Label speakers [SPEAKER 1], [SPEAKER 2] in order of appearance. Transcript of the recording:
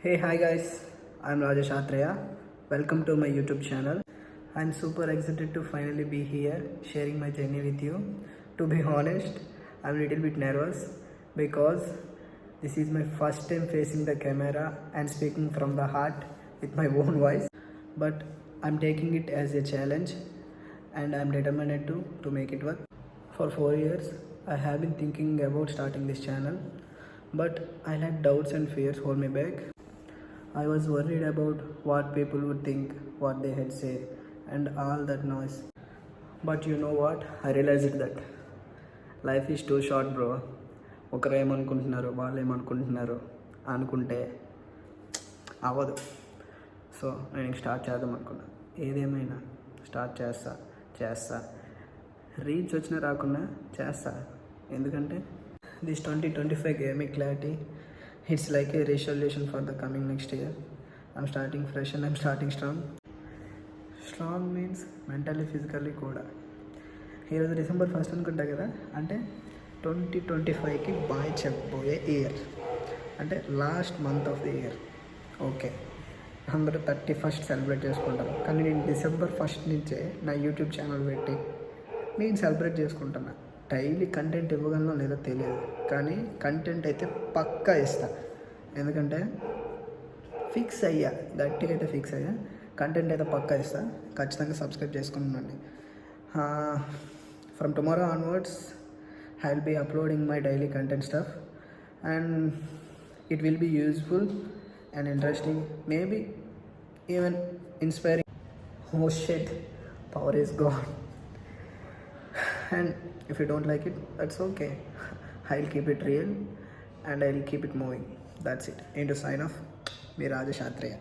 [SPEAKER 1] Hey, hi guys, I'm Rajesh Atreya. Welcome to my YouTube channel. I'm super excited to finally be here sharing my journey with you. To be honest, I'm a little bit nervous because this is my first time facing the camera and speaking from the heart with my own voice. But I'm taking it as a challenge and I'm determined to make it work. For 4 years, I have been thinking about starting this channel, but I let doubts and fears hold me back. I was worried about what people would think, what they had say, and all that noise. But you know what? I realized that life is two short bro. ఒకరు ఏమనుకుంటున్నారు, వాళ్ళు ఏమనుకుంటున్నారు అనుకుంటే అవ్వదు. So నేను start చేద్దాం అనుకున్నా. ఏదేమైనా స్టార్ట్ చేస్తా రీచ్ వచ్చినా రాకున్నా చేస్తా. ఎందుకంటే this 2025 gave me clarity. It's like a resolution for the coming next year. I'm starting fresh and I'm starting strong. Strong means mentally physically కూడా. ఈరోజు December 1st అనుకుంటా కదా, అంటే 2025కి బాయ్ చెప్పబోయే ఇయర్, అంటే last month of the year. Okay, అందరూ 31st celebrate చేసుకుంటారు, కానీ నేను December 1st నుంచే నా యూట్యూబ్ ఛానల్ పెట్టి నేను సెలబ్రేట్ చేసుకుంటున్నా. డైలీ కంటెంట్ ఇవ్వగలనో లేదో తెలియదు, కానీ కంటెంట్ అయితే పక్కా ఇస్తా. ఎందుకంటే గట్టిగా అయితే ఫిక్స్ అయ్యా, కంటెంట్ అయితే పక్కా ఇస్తా. ఖచ్చితంగా సబ్స్క్రైబ్ చేసుకుంటున్నాండి. From tomorrow onwards I will be uploading my daily content stuff and it will be useful and interesting, maybe even inspiring. Oh shit, power is gone. And if you don't like it, that's okay. I'll keep it real and I'll keep it moving. That's it. Into sign off, me Rajesh Atreya.